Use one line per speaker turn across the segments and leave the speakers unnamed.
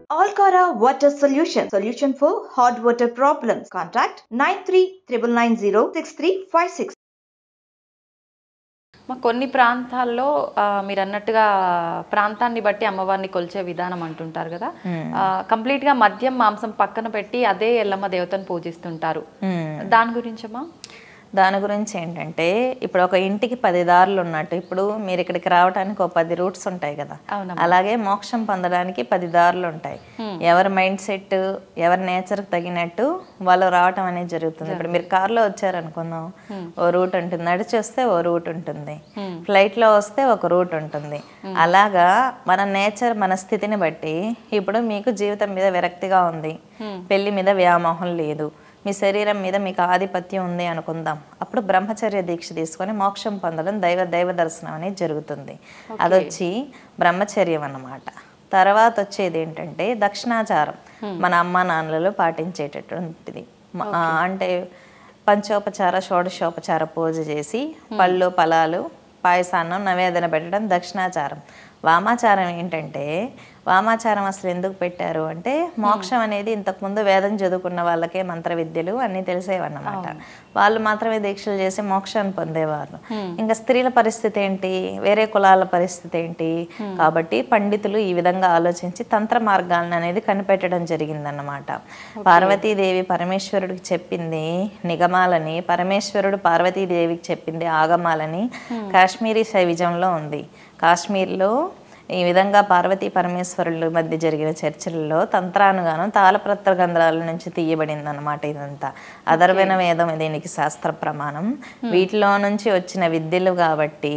Alcara Water Solution for hot water problems. Contact 9399906356.
కొన్ని ప్రాంతాల్లో మీరు అన్నట్టుగా ప్రాంతాన్ని బట్టి అమ్మవారిని కొలిచే విధానం అంటుంటారు కదా, కంప్లీట్ గా మద్యం మాంసం పక్కన పెట్టి అదే ఎల్లమ్మ దేవతను పూజిస్తుంటారు. దాని గురించమ్మా?
దాని గురించి ఏంటంటే, ఇప్పుడు ఒక ఇంటికి 10 దారులు ఉన్నట్టు, ఇప్పుడు మీరు ఇక్కడికి రావడానికి ఒక 10 రూట్స్ ఉంటాయి కదా, అలాగే మోక్షం పొందడానికి 10 దారులు ఉంటాయి. ఎవరి మైండ్ సెట్, ఎవరి నేచర్కి తగినట్టు వాళ్ళు రావటం అనేది జరుగుతుంది. ఇప్పుడు మీరు కార్లో వచ్చారనుకుందాం, ఓ రూట్ ఉంటుంది, నడిచి వస్తే ఓ రూట్ ఉంటుంది, ఫ్లైట్లో వస్తే ఒక రూట్ ఉంటుంది. అలాగా మన నేచర్, మన స్థితిని బట్టి, ఇప్పుడు మీకు జీవితం మీద విరక్తిగా ఉంది, పెళ్లి మీద వ్యామోహం లేదు, మీ శరీరం మీద మీకు ఆధిపత్యం ఉంది అనుకుందాం, అప్పుడు బ్రహ్మచర్య దీక్ష తీసుకొని మోక్షం పొందడం, దైవ దర్శనం అనేది జరుగుతుంది. అదొచ్చి బ్రహ్మచర్యం అన్నమాట. తర్వాత వచ్చేది ఏంటంటే దక్షిణాచారం, మన అమ్మ నాన్నలలో పాటించేటటువంటిది. అంటే పంచోపచార షోడశోపచార పూజ చేసి పళ్ళు ఫలాలు పాయసాన్నం నైవేదన పెట్టడం దక్షిణాచారం. వామాచారం ఏంటంటే, వామాచారం అసలు ఎందుకు పెట్టారు అంటే, మోక్షం అనేది ఇంతకుముందు వేదం చదువుకున్న వాళ్ళకే మంత్ర విద్యలు అన్నీ తెలిసేవన్నమాట. వాళ్ళు మాత్రమే దీక్షలు చేసి మోక్షాన్ని పొందేవారు. ఇంకా స్త్రీల పరిస్థితి ఏంటి, వేరే కులాల పరిస్థితి ఏంటి, కాబట్టి పండితులు ఈ విధంగా ఆలోచించి తంత్ర మార్గాలను అనేది కనిపెట్టడం జరిగిందన్నమాట. పార్వతీదేవి పరమేశ్వరుడికి చెప్పింది నిగమాలని, పరమేశ్వరుడు పార్వతీదేవికి చెప్పింది ఆగమాలని కాశ్మీరీ శైవిజంలో ఉంది. కాశ్మీర్లో ఈ విధంగా పార్వతీ పరమేశ్వరుల మధ్య జరిగిన చర్చలలో తంత్రానుగానం తాళపత్ర గంధ్రాల నుంచి తీయబడింది అన్నమాట. ఇదంతా అధర్వణ వేదం దీనికి శాస్త్ర ప్రమాణం. వీటిలో నుంచి వచ్చిన విద్యలు కాబట్టి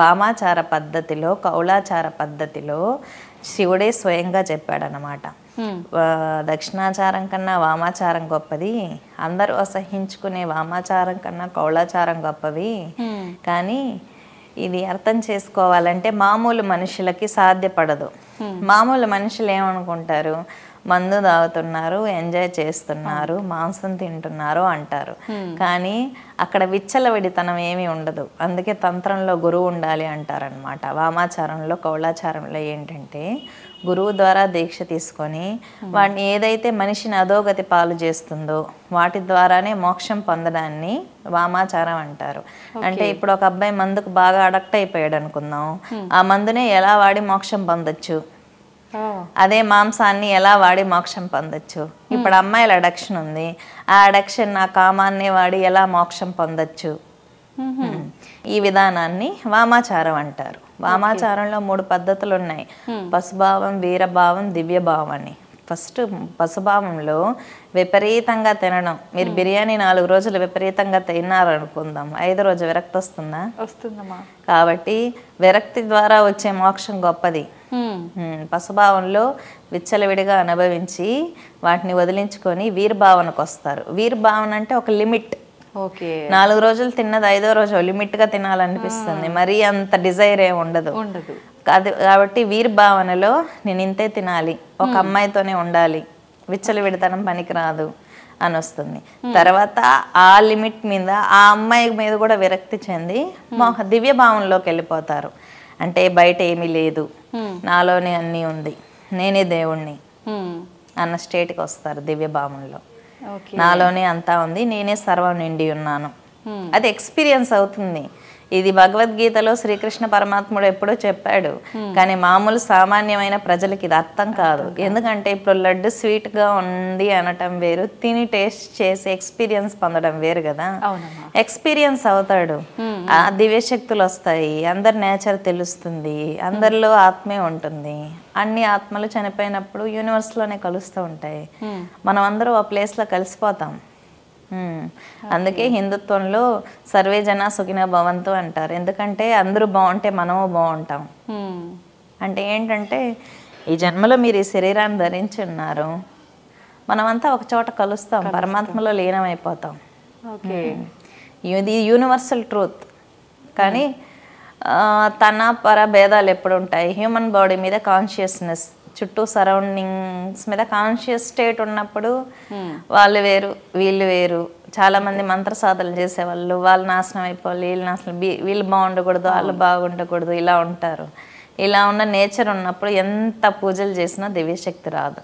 వామాచార పద్ధతిలో, కౌలాచార పద్ధతిలో శివుడే స్వయంగా చెప్పాడనమాట. దక్షిణాచారం కన్నా వామాచారం గొప్పది, అందరూ అసహించుకునే వామాచారం కన్నా కౌలాచారం గొప్పవి. కానీ ఇది అర్థం చేసుకోవాలంటే మామూలు మనుషులకి సాధ్యపడదు. మామూలు మనుషులు ఏమనుకుంటారు, మందు తాగుతున్నారు, ఎంజాయ్ చేస్తున్నారు, మాంసం తింటున్నారు అంటారు. కానీ అక్కడ విచ్చలవిడితనం ఏమీ ఉండదు. అందుకే తంత్రంలో గురువు ఉండాలి అంటారనమాట. వామాచారంలో కౌలాచారంలో ఏంటంటే, గురువు ద్వారా దీక్ష తీసుకొని వాడిని ఏదైతే మనిషిని అధోగతి పాలు చేస్తుందో వాటి ద్వారానే మోక్షం పొందడాన్ని వామాచారం అంటారు. అంటే ఇప్పుడు ఒక అబ్బాయి మందుకు బాగా అడక్ట్ అయిపోయాడు అనుకుందాం, ఆ మందునే ఎలా వాడి మోక్షం పొందొచ్చు, అదే మాంసాన్ని ఎలా వాడి మోక్షం పొందొచ్చు. ఇప్పుడు అమ్మాయిల అడక్షన్ ఉంది, ఆ అడక్షన్ నా కామాన్ని వాడి ఎలా మోక్షం పొందొచ్చు. ఈ విధానాన్ని వామాచారం అంటారు. వామాచారంలో 3 పద్ధతులు ఉన్నాయి, పశుభావం, వీరభావం, దివ్యభావం అని. ఫస్ట్ పశుభావంలో విపరీతంగా తినడం. మీరు బిర్యానీ 4 రోజులు విపరీతంగా తిన్నారనుకుందాం, 5వ రోజు విరక్తి వస్తుందా?
వస్తుందమ్మా.
కాబట్టి విరక్తి ద్వారా వచ్చే మోక్షం గొప్పది. పశుభావంలో విచ్చలవిడిగా అనుభవించి వాటిని వదిలించుకొని వీరభావనకు వస్తారు. వీరభావన అంటే ఒక లిమిట్. 4 రోజులు తిన్నది 5వ రోజు లిమిట్ గా తినాలనిపిస్తుంది, మరీ అంత డిజైర్ ఏమి ఉండదు. కాబట్టి వీరభావనలో నేను ఇంతే తినాలి, ఒక అమ్మాయితోనే ఉండాలి, విచ్చలవిడితనం పనికిరాదు అని వస్తుంది. తర్వాత ఆ లిమిట్ మీద ఆ అమ్మాయి మీద కూడా విరక్తి చెంది దివ్య భావంలోకి వెళ్ళిపోతారు. అంటే బయట ఏమీ లేదు, నాలోనే అన్నీ ఉంది, నేనే దేవుణ్ణి అన్న స్టేట్కి వస్తారు. దివ్య భావంలో నాలోనే అంతా ఉంది, నేనే సర్వం నిండి ఉన్నాను, అది ఎక్స్పీరియన్స్ అవుతుంది. ఇది భగవద్గీతలో శ్రీకృష్ణ పరమాత్ముడు ఎప్పుడో చెప్పాడు, కానీ మామూలు సామాన్యమైన ప్రజలకి ఇది అర్థం కాదు. ఎందుకంటే ఇప్పుడు లడ్డు స్వీట్ గా ఉంది అనటం వేరు, తిని టేస్ట్ చేసి ఎక్స్పీరియన్స్ పొందడం వేరు కదా. ఎక్స్పీరియన్స్ అవుతాడు, ఆ దివ్యశక్తులు వస్తాయి, అందరి నేచర్ తెలుస్తుంది, అందరిలో ఆత్మే ఉంటుంది. అన్ని ఆత్మలు చనిపోయినప్పుడు యూనివర్స్ లోనే కలుస్తూ ఉంటాయి, మనం అందరూ ఆ ప్లేస్ లో కలిసిపోతాం. అందుకే హిందుత్వంలో సర్వే జన సుఖినో భవంతు అంటారు. ఎందుకంటే అందరూ బాగుంటే మనము బాగుంటాం. అంటే ఏంటంటే, ఈ జన్మలో మీరు ఈ శరీరాన్ని ధరించి ఉన్నారు, మనమంతా ఒక చోట కలుస్తాం, పరమాత్మలో లీనమైపోతాం. ఇది యూనివర్సల్ ట్రూత్. కానీ తన పర భేదాలు ఎప్పుడు ఉంటాయి, హ్యూమన్ బాడీ మీద కాన్షియస్నెస్, చుట్టూ సరౌండింగ్స్ మీద కాన్షియస్ స్టేట్ ఉన్నప్పుడు వాళ్ళు వేరు వీళ్ళు వేరు. చాలామంది మంత్ర సాధనలు చేసేవాళ్ళు వాళ్ళు నాశనం అయిపోవాలి, వీళ్ళు నాశనం, వీళ్ళు బాగుండకూడదు, వాళ్ళు బాగుండకూడదు, ఇలా ఉంటారు. ఇలా ఉన్న నేచర్ ఉన్నప్పుడు ఎంత పూజలు చేసినా దివ్యశక్తి రాదు.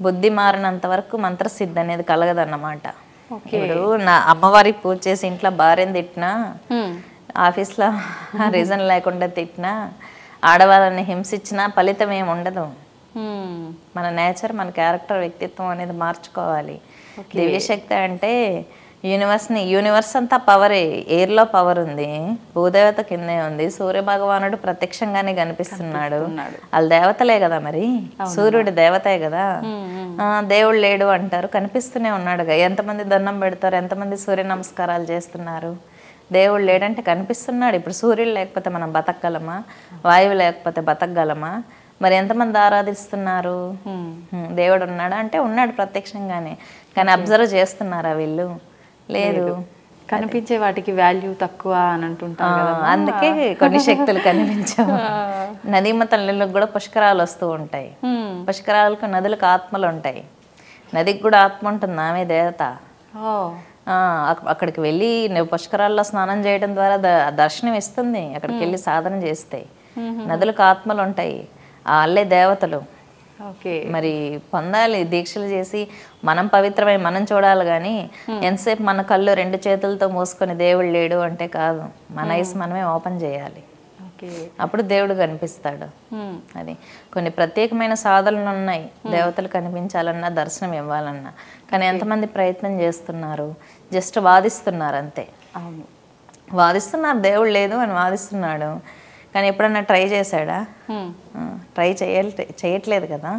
బుద్ధి మారినంత వరకు మంత్రసిద్ధి అనేది కలగదన్నమాట. ఇప్పుడు నా అమ్మవారికి పూజ చేసి ఇంట్లో భార్యను తిట్టినా, ఆఫీస్లో రీజన్ లేకుండా తిట్టినా, ఆడవాళ్ళని హింసించినా ఫలితం ఏమి ఉండదు. మన నేచర్, మన క్యారెక్టర్, వ్యక్తిత్వం అనేది మార్చుకోవాలి. దివ్యశక్తి అంటే యూనివర్స్ అంతా పవరే. ఎయిర్లో పవర్ ఉంది, భూదేవత కిందే ఉంది, సూర్య భగవానుడు ప్రత్యక్షంగానే కనిపిస్తున్నాడు. వాళ్ళు దేవతలే కదా, మరి సూర్యుడు దేవతే కదా. దేవుడు లేడు అంటారు, కనిపిస్తూనే ఉన్నాడుగా. ఎంతమంది దండం పెడతారు, ఎంతమంది సూర్య నమస్కారాలు చేస్తున్నారు. దేవుడు లేడంటే కనిపిస్తున్నాడు. ఇప్పుడు సూర్యుడు లేకపోతే మనం బతకగలమా? వాయువు లేకపోతే బతకగలమా? మరి ఎంతమంది ఆరాధిస్తున్నారు? దేవుడు ఉన్నాడా అంటే ఉన్నాడు ప్రత్యక్షంగానే, కానీ అబ్జర్వ్ చేస్తున్నారా వీళ్ళు? లేదు.
కనిపించే వాటికి వాల్యూ తక్కువ అని అంటుంటారు కదా,
అందుకే కొన్ని శక్తులు కనిపించవు. నదీమ తల్లులకు కూడా పుష్కరాలు వస్తూ ఉంటాయి. పుష్కరాలకు నదులకు ఆత్మలు ఉంటాయి. నదికి కూడా ఆత్మ ఉంటుంది, ఆమె దేవత. అక్కడికి వెళ్ళి పుష్కరాల్లో స్నానం చేయడం ద్వారా దర్శనం ఇస్తుంది. అక్కడికి వెళ్ళి సాధన చేస్తే నదులకు ఆత్మలు ఉంటాయి, వాళ్ళే దేవతలు. మరి పొందాలి, దీక్షలు చేసి మనం పవిత్రమై మనం చూడాలి. కానీ ఎంతసేపు మన కళ్ళు 2 చేతులతో మూసుకొని దేవుడు లేడు అంటే కాదు. మన ఐస్ మనమే ఓపెన్ చేయాలి, అప్పుడు దేవుడు కనిపిస్తాడు. అది కొన్ని ప్రత్యేకమైన సాధనలు ఉన్నాయి దేవతలు కనిపించాలన్నా, దర్శనం ఇవ్వాలన్నా. కానీ ఎంతమంది ప్రయత్నం చేస్తున్నారు? జస్ట్ వాదిస్తున్నారు అంతే. వాదిస్తున్నారు, దేవుడు లేదు అని వాదిస్తున్నాడు. కానీ ఎప్పుడన్నా ట్రై చేశాడా? ట్రై చేయట్లేదు కదా.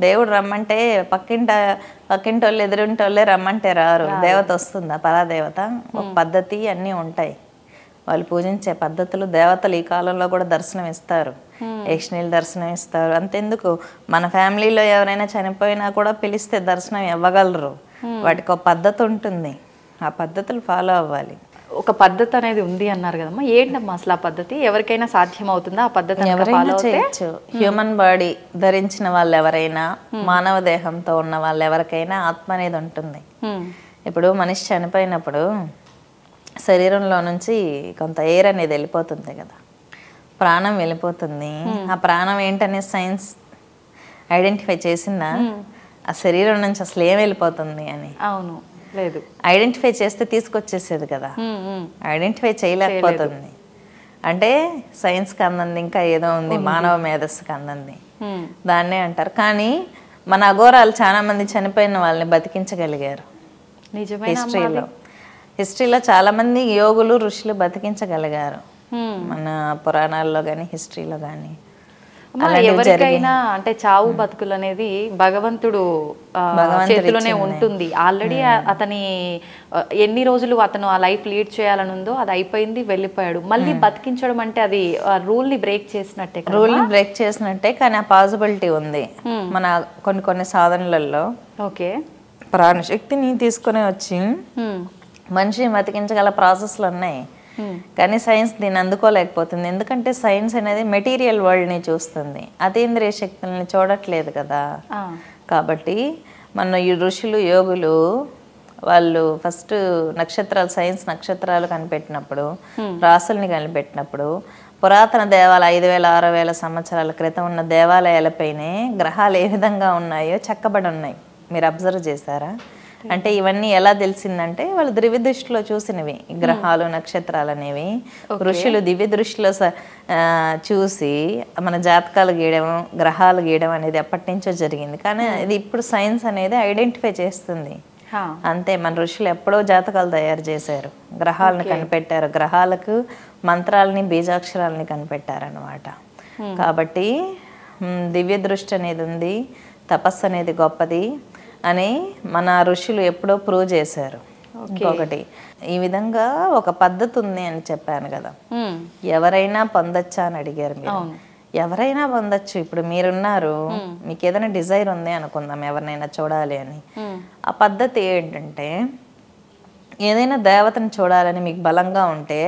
దేవుడు రమ్మంటే పక్కింటి వాళ్ళు ఎదురింటి వాళ్ళే రమ్మంటే రారు. దేవత వస్తుందా? పరాదేవత. ఒక పద్ధతి అన్నీ ఉంటాయి. వాళ్ళు పూజించే పద్ధతులు. దేవతలు ఈ కాలంలో కూడా దర్శనం ఇస్తారు, యక్షిణీలు దర్శనం ఇస్తారు. అంతెందుకు, మన ఫ్యామిలీలో ఎవరైనా చనిపోయినా కూడా పిలిస్తే దర్శనం ఇవ్వగలరు. వాటికి ఒక పద్ధతి ఉంటుంది, ఆ పద్ధతులు ఫాలో అవ్వాలి.
ఒక పద్ధతి అనేది ఉంది అన్నారు కదమ్మా, ఏంటమ్మా అసలు ఆ పద్ధతి? ఎవరికైనా సాధ్యం అవుతుందా ఆ పద్ధతి?
ఎవరైనా చేయొచ్చు. హ్యూమన్ బాడీ ధరించిన వాళ్ళు ఎవరైనా, మానవ దేహంతో ఉన్న వాళ్ళు ఎవరికైనా ఆత్మ అనేది ఉంటుంది. ఇప్పుడు మనిషి చనిపోయినప్పుడు శరీరంలో నుంచి కొంత ఎయిర్ అనేది వెళ్ళిపోతుంది కదా, ప్రాణం వెళ్ళిపోతుంది. ఆ ప్రాణం ఏంటనే సైన్స్ ఐడెంటిఫై చేసిందా? ఆ శరీరం నుంచి అసలు ఏం వెళ్ళిపోతుంది అని?
అవును, లేదు.
ఐడెంటిఫై చేస్తే తీసుకొచ్చేసేది కదా, ఐడెంటిఫై చేయలేకపోతుంది. అంటే సైన్స్కి అందంది ఇంకా ఏదో ఉంది, మానవ మేధస్సుకి అందంది, దాన్నే అంటారు. కానీ మన అఘోరాలు చాలా మంది చనిపోయిన వాళ్ళని బతికించగలిగారు. హిస్టరీలో చాలా మంది యోగులు, ఋషులు బతికించగలిగారు. మన పురాణాల్లో కానీ హిస్టరీలో కానీ.
ఎవరికైనా అంటే చావు బతుకులు అనేది భగవంతుడు చేతిలోనే ఉంటుంది. ఆల్రెడీ అతని ఎన్ని రోజులు అతను ఆ లైఫ్ లీడ్ చేయాలని ఉందో అది అయిపోయింది, వెళ్ళిపోయాడు. మళ్ళీ బతికించడం అంటే అది రూల్ ని బ్రేక్ చేసినట్టే.
రూల్ ని బ్రేక్ చేసినట్టే, కానీ ఆ పాసిబిలిటీ ఉంది మన కొన్ని సాధనలలో.
ఓకే,
ప్రాణశక్తిని తీసుకుని వచ్చి మనిషిని బతికించగల ప్రాసెస్లు ఉన్నాయి. కానీ సైన్స్ దీన్ని అందుకోలేకపోతుంది. ఎందుకంటే సైన్స్ అనేది మెటీరియల్ వరల్డ్ని చూస్తుంది, అతీంద్రియ శక్తుల్ని చూడట్లేదు కదా. కాబట్టి మన ఈ ఋషులు, యోగులు వాళ్ళు ఫస్ట్ నక్షత్రాలు, సైన్స్ నక్షత్రాలు కనిపెట్టినప్పుడు, రాసుల్ని కనిపెట్టినప్పుడు, పురాతన దేవాలయ 5000-6000 సంవత్సరాల క్రితం ఉన్న దేవాలయాలపైనే గ్రహాలు ఏ విధంగా ఉన్నాయో చెక్కబడి ఉన్నాయి. మీరు అబ్జర్వ్ చేశారా? అంటే ఇవన్నీ ఎలా తెలిసిందంటే వాళ్ళు దివ్య దృష్టిలో చూసినవి, గ్రహాలు, నక్షత్రాలు అనేవి. ఋషులు దివ్య దృష్టిలో చూసి మన జాతకాలు గీయడం, గ్రహాలు గీయడం అనేది ఎప్పటి నుంచో జరిగింది. కానీ ఇది ఇప్పుడు సైన్స్ అనేది ఐడెంటిఫై చేస్తుంది అంతే. మన ఋషులు ఎప్పుడో జాతకాలు తయారు చేశారు, గ్రహాలను కనిపెట్టారు, గ్రహాలకు మంత్రాలని, బీజాక్షరాలని కనిపెట్టారు అన్నమాట. కాబట్టి దివ్య దృష్టి అనేది ఉంది, తపస్సు అనేది గొప్పది అని మన ఋషులు ఎప్పుడో ప్రూవ్ చేశారు. ఇంకొకటి, ఈ విధంగా ఒక పద్ధతి ఉంది అని చెప్పాను కదా, ఎవరైనా పొందొచ్చా అని అడిగారు మీరు. ఎవరైనా పొందొచ్చు. ఇప్పుడు మీరున్నారు, మీకు ఏదైనా డిజైర్ ఉంది అనుకుందాం, ఎవరినైనా చూడాలి అని. ఆ పద్ధతి ఏంటంటే, ఏదైనా దేవతను చూడాలని మీకు బలంగా ఉంటే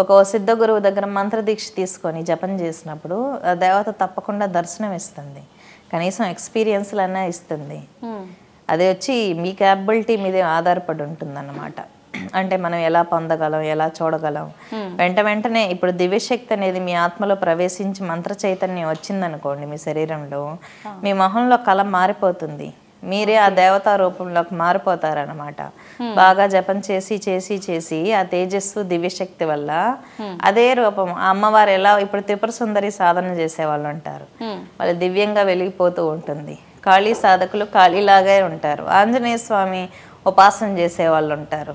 ఒక సిద్ధ గురువు దగ్గర మంత్రదీక్ష తీసుకొని జపం చేసినప్పుడు ఆ దేవత తప్పకుండా దర్శనం ఇస్తుంది, కనీసం ఎక్స్పీరియన్స్లన్నా ఇస్తుంది. అది వచ్చి మీ క్యాపబిలిటీ మీదే ఆధారపడి ఉంటుంది అన్నమాట. అంటే మనం ఎలా పొందగలం, ఎలా చూడగలం, వెంటనే ఇప్పుడు దివ్యశక్తి అనేది మీ ఆత్మలో ప్రవేశించి మంత్ర చైతన్యం వచ్చిందనుకోండి మీ శరీరంలో, మీ మొహంలో కళ మారిపోతుంది, మీరే ఆ దేవతా రూపంలోకి మారిపోతారనమాట. బాగా జపం చేసి చేసి చేసి ఆ తేజస్సు దివ్యశక్తి వల్ల అదే రూపం ఆ అమ్మవారు ఎలా ఇప్పుడు త్రిపుర సుందరి సాధన చేసే వాళ్ళు ఉంటారు, వాళ్ళు దివ్యంగా వెలిగిపోతూ ఉంటుంది. కాళీ సాధకులు కాళీలాగే ఉంటారు. ఆంజనేయ స్వామి ఉపాసన చేసే వాళ్ళు ఉంటారు,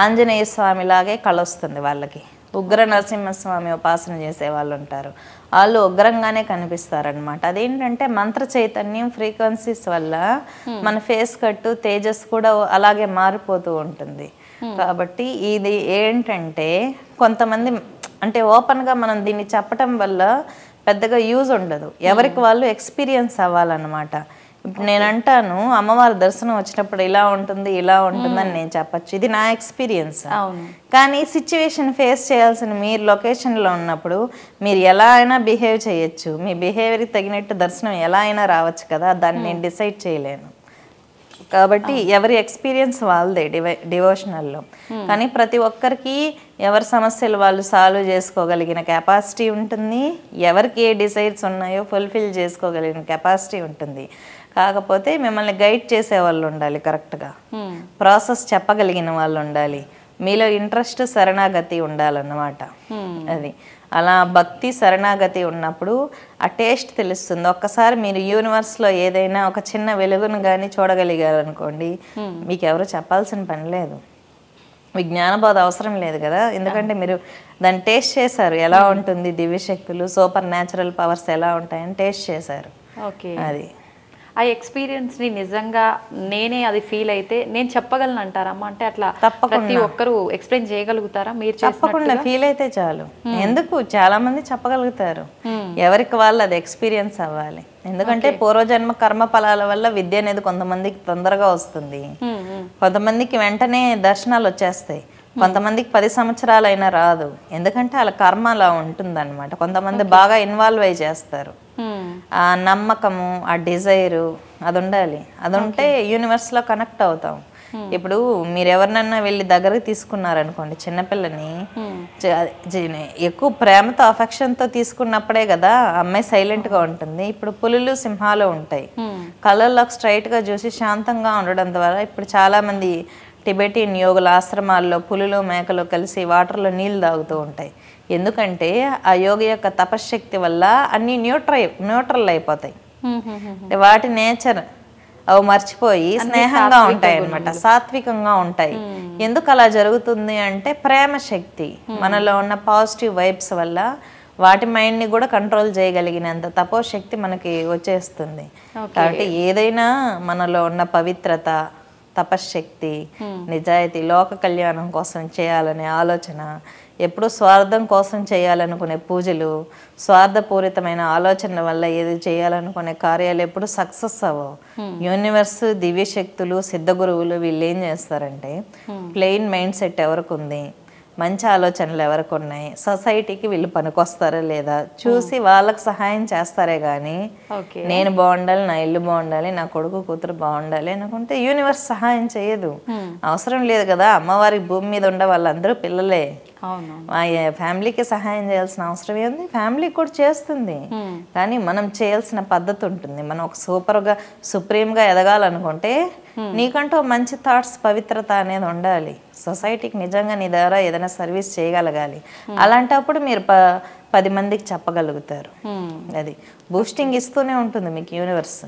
ఆంజనేయ స్వామి లాగే కళ వస్తుంది వాళ్ళకి. ఉగ్ర నరసింహస్వామి ఉపాసన చేసే వాళ్ళు ఉంటారు, వాళ్ళు ఉగ్రంగానే కనిపిస్తారనమాట. అదేంటంటే మంత్ర చైతన్యం ఫ్రీక్వెన్సీస్ వల్ల మన ఫేస్ కట్టు తేజస్ కూడా అలాగే మారిపోతూ ఉంటుంది. కాబట్టి ఇది ఏంటంటే కొంతమంది అంటే ఓపెన్గా మనం దీన్ని చెప్పటం వల్ల పెద్దగా యూజ్ ఉండదు, ఎవరికి వాళ్ళు ఎక్స్పీరియన్స్ అవ్వాలన్నమాట. ఇప్పుడు నేను అంటాను అమ్మవారి దర్శనం వచ్చినప్పుడు ఇలా ఉంటుంది ఇలా ఉంటుందని నేను చెప్పచ్చు, ఇది నా ఎక్స్పీరియన్స్. కానీ సిచ్యువేషన్ ఫేస్ చేయాల్సిన మీరు లొకేషన్లో ఉన్నప్పుడు మీరు ఎలా అయినా బిహేవ్ చేయొచ్చు, మీ బిహేవియర్కి తగినట్టు దర్శనం ఎలా అయినా రావచ్చు కదా, దాన్ని నేను డిసైడ్ చేయలేను. కాబట్టి ఎవరి ఎక్స్పీరియన్స్ వాళ్ళదే డివోషనల్లో. కానీ ప్రతి ఒక్కరికి ఎవరి సమస్యలు వాళ్ళు సాల్వ్ చేసుకోగలిగిన కెపాసిటీ ఉంటుంది, ఎవరికి ఏ డిసైడ్స్ ఉన్నాయో ఫుల్ఫిల్ చేసుకోగలిగిన కెపాసిటీ ఉంటుంది. కాకపోతే మిమ్మల్ని గైడ్ చేసే వాళ్ళు ఉండాలి, కరెక్ట్గా ప్రాసెస్ చెప్పగలిగిన వాళ్ళు ఉండాలి, మీలో ఇంట్రెస్ట్ శరణాగతి ఉండాలన్నమాట. అది అలా భక్తి శరణాగతి ఉన్నప్పుడు ఆ టేస్ట్ తెలుస్తుంది. ఒక్కసారి మీరు యూనివర్స్లో ఏదైనా ఒక చిన్న వెలుగును కానీ చూడగలిగారనుకోండి, మీకు ఎవరు చెప్పాల్సిన పని లేదు, మీ జ్ఞానబోధ అవసరం లేదు కదా, ఎందుకంటే మీరు దాన్ని టేస్ట్ చేశారు, ఎలా ఉంటుంది దివ్యశక్తులు సూపర్ న్యాచురల్ పవర్స్ ఎలా ఉంటాయని టేస్ట్ చేశారు. అది
ఆ ఎక్స్పీరియన్స్ని నిజంగా నేనే అది ఫీల్ అయితే నేను చెప్పగలను అంటారమ్మా? అంటే అట్లా ప్రతి ఒక్కరు ఎక్స్ప్లెయిన్ చేయగలుగుతారా మీరు?
తప్పకుండా ఫీల్ అయితే చాలు. ఎందుకు చాలా మంది చెప్పగలుగుతారు, ఎవరికి వాళ్ళు అది ఎక్స్పీరియన్స్ అవ్వాలి. ఎందుకంటే పూర్వజన్మ కర్మ ఫలాల వల్ల విద్య అనేది కొంతమందికి తొందరగా వస్తుంది, కొంతమందికి వెంటనే దర్శనాలు వచ్చేస్తాయి, కొంతమందికి 10 సంవత్సరాలైనా రాదు. ఎందుకంటే వాళ్ళ కర్మ అలా ఉంటుందన్నమాట. కొంతమంది బాగా ఇన్వాల్వ్ అయి చేస్తారు, ఆ నమ్మకము ఆ డిజైరు అది ఉండాలి, అది ఉంటే యూనివర్స్లో కనెక్ట్ అవుతాం. ఇప్పుడు మీరు ఎవరినన్నా వెళ్ళి దగ్గరకు తీసుకున్నారనుకోండి చిన్నపిల్లని, ఎక్కువ ప్రేమతో అఫెక్షన్తో తీసుకున్నప్పుడే కదా అమ్మాయి సైలెంట్గా ఉంటుంది. ఇప్పుడు పులులు సింహాలు ఉంటాయి, కళ్ళల్లోకి స్ట్రైట్గా చూసి శాంతంగా ఉండడం ద్వారా ఇప్పుడు చాలామంది టిబెటియన్ యోగుల ఆశ్రమాల్లో పులులు మేకలు కలిసి వాటర్లో నీళ్ళు తాగుతూ ఉంటాయి. ఎందుకంటే ఆ యోగి యొక్క తపశ్శక్తి వల్ల అన్నీ న్యూట్రల్ అయిపోతాయి, వాటి నేచర్ అవి మర్చిపోయి స్నేహంగా ఉంటాయి అన్నమాట, సాత్వికంగా ఉంటాయి. ఎందుకు అలా జరుగుతుంది అంటే ప్రేమ శక్తి మనలో ఉన్న పాజిటివ్ వైబ్స్ వల్ల వాటి మైండ్ని కూడా కంట్రోల్ చేయగలిగినంత తపోశక్తి మనకి వచ్చేస్తుంది. కాబట్టి ఏదైనా మనలో ఉన్న పవిత్రత తపశ్శక్తి నిజాయితీ లోక కళ్యాణం కోసం చేయాలనే ఆలోచన, ఎప్పుడు స్వార్థం కోసం చేయాలనుకునే పూజలు, స్వార్థపూరితమైన ఆలోచన వల్ల ఏది చేయాలనుకునే కార్యాలు ఎప్పుడు సక్సెస్ అవ్వవు. యూనివర్స్ దివ్యశక్తులు సిద్ధగురువులు వీళ్ళు ఏం చేస్తారంటే ప్లెయిన్ మైండ్ సెట్ ఎవరికి ఉంది, మంచి ఆలోచనలు ఎవరికి ఉన్నాయి, సొసైటీకి వీళ్ళు పనికొస్తారా లేదా చూసి వాళ్ళకి సహాయం చేస్తారే కానీ నేను బాగుండాలి, నా ఇల్లు బాగుండాలి, నా కొడుకు కూతురు బాగుండాలి అనుకుంటే యూనివర్స్ సహాయం చేయదు. అవసరం లేదు కదా, అమ్మవారికి భూమి మీద ఉండే వాళ్ళందరూ పిల్లలే, ఫ్యామిలీకి సహాయం చేయాల్సిన అవసరం ఏంది, ఫ్యామిలీకి కూడా చేస్తుంది. కానీ మనం చేయాల్సిన పద్ధతి ఉంటుంది. మనం ఒక సూపర్గా సుప్రీంగా ఎదగాలనుకుంటే నీకంటూ మంచి థాట్స్ పవిత్రత అనేది ఉండాలి, సొసైటీకి నిజంగా నీ ద్వారా ఏదైనా సర్వీస్ చేయగలగాలి. అలాంటప్పుడు మీరు 10 మందికి చెప్పగలుగుతారు. అది బూస్టింగ్ ఇస్తూనే ఉంటుంది మీకు యూనివర్స్.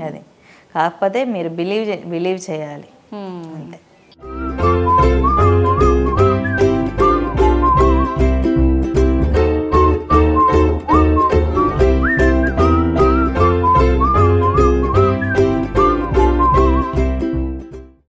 అది కాకపోతే మీరు బిలీవ్ చేయాలి అంతే.